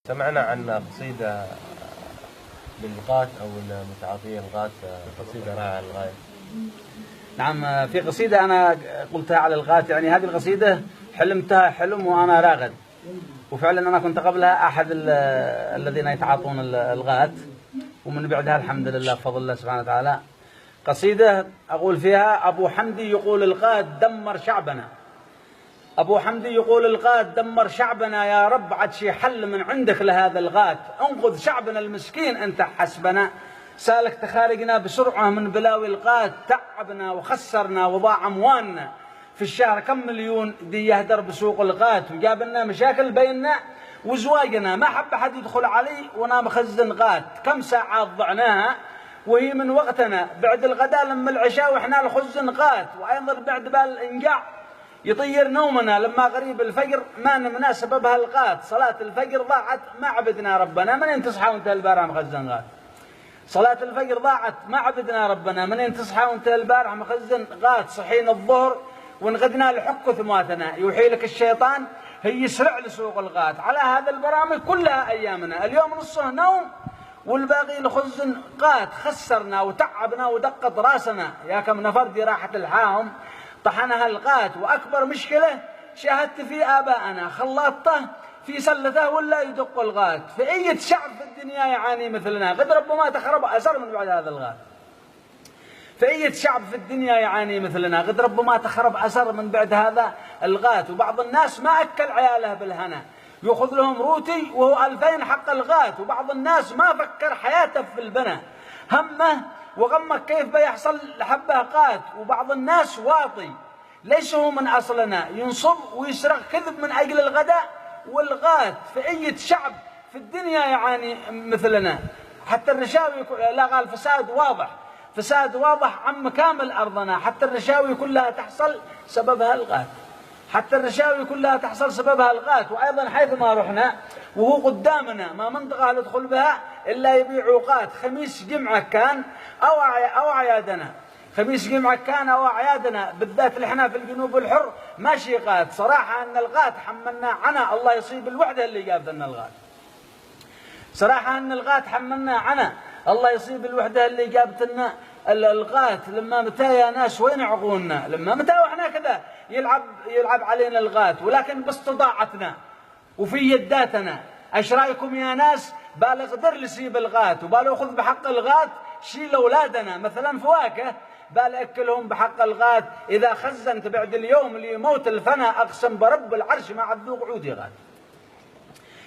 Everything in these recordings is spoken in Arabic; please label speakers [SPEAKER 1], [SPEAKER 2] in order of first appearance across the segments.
[SPEAKER 1] سمعنا عن قصيدة للغاة أو المتعاطي الغاة، قصيدة رائعة للغاية.
[SPEAKER 2] نعم، في قصيدة أنا قلتها على الغاة، يعني هذه القصيدة حلمتها حلم وأنا راغد، وفعلا أنا كنت قبلها أحد الذين يتعاطون الغاة، ومن بعدها الحمد لله بفضل الله سبحانه وتعالى. قصيدة أقول فيها: أبو حمدي يقول الغاة دمر شعبنا، أبو حمدي يقول الغاة دمر شعبنا، يا رب عد شي حل من عندك لهذا الغاة، انقذ شعبنا المسكين أنت حسبنا، سالك تخارجنا بسرعة من بلاوي الغاة، تعبنا وخسرنا وضاع أموالنا، في الشهر كم مليون دي يهدر بسوق الغاة، وجاب لنا مشاكل بيننا وزواجنا، ما حب أحد يدخل علي وانا مخزن غاة، كم ساعات ضعناها وهي من وقتنا، بعد الغداء لما العشاء واحنا الخزن غاة، وأيضا بعد بالإنجاع يطير نومنا، لما غريب الفجر ما نمنا سببها الغاة، صلاة الفجر ضاعت ما عبدنا ربنا، منين تصحى وانت البارحة مخزن غاة؟ صلاة الفجر ضاعت ما عبدنا ربنا، منين تصحى وانت البارحة مخزن غاة؟ صحينا الظهر وانغدنا لحك ثماتنا، يوحي لك الشيطان هي يسرع لسوق الغاة، على هذا البرامج كلها أيامنا، اليوم نصه نوم والباقي لخزن غاة، خسرنا وتعبنا ودقت راسنا، يا كم نفر دي راحت الحاهم طحنها الغاة، وأكبر مشكلة شاهدت في آبائنا خلاطته في سلته ولا يدق الغاة، فأية شعب في الدنيا يعاني مثلنا، قد ربما تخرب أسر من بعد هذا الغاة، فأية شعب في الدنيا يعاني مثلنا، قد ربما تخرب أسر من بعد هذا الغاة، وبعض الناس ما أكل عياله بالهنا، يأخذ لهم روتي وهو 2000 حق الغاة، وبعض الناس ما فكر حياته في البنا، همه وغمك كيف بيحصل لحبه غاة، وبعض الناس واطي ليس هو من أصلنا، ينصب ويسرق كذب من أجل الغداء والغاة، فأية شعب في الدنيا يعاني مثلنا، حتى الرشاوي لا الفساد واضح، فساد واضح عم كامل أرضنا، حتى الرشاوي كلها تحصل سببها الغاة، حتى الرشاوي كلها تحصل سببها الغاة، وأيضا حيث ما رحنا وهو قدامنا ما منطقة ندخل بها إلا يبيعوا غاة، خميس جمعة كان أو أعيادنا، خميس جمعة كان أو أعيادنا، بالذات اللي احنا في الجنوب الحر ماشي غاة، صراحة أن الغاة حملنا عنا، الله يصيب الوحدة اللي جابت لنا الغاة، صراحة أن الغاة حملنا عنا، الله يصيب الوحدة اللي جابت لنا الغاة، لما متى يا ناس وين عقولنا، لما متى واحنا كذا يلعب علينا الغاة، ولكن باستطاعتنا وفي يداتنا، ايش رايكم يا ناس بالغ قدر يسيب الغاة، وبالغ ياخذ بحق الغاة شيل اولادنا مثلا فواكه، بال اكلهم بحق الغاة، اذا خزنت بعد اليوم لموت الفنا اقسم برب العرش ما عذوق عودي غاة،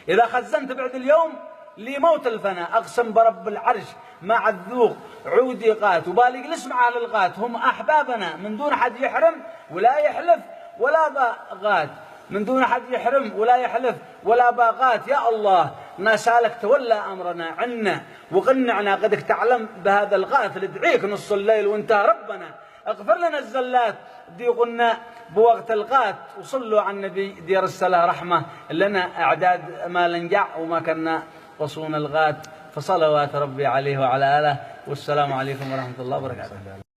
[SPEAKER 2] اذا خزنت بعد اليوم لموت الفنا اقسم برب العرش ما عذوق عودي غاة، وبالي جلس مع الغاة هم احبابنا، من دون حد يحرم ولا يحلف ولا باغات، من دون حد يحرم ولا يحلف ولا باغات، يا الله نسالك تولى امرنا عنا وقنعنا، قدك تعلم بهذا الغاة ندعيك نص الليل وانت ربنا، اغفر لنا الزلات دي قلنا بوقت الغاة، وصلوا على النبي دي رسله رحمه لنا اعداد ما لنجع وما كنا وصون الغاة، فصلوات ربي عليه وعلى آله، والسلام عليكم ورحمة الله وبركاته.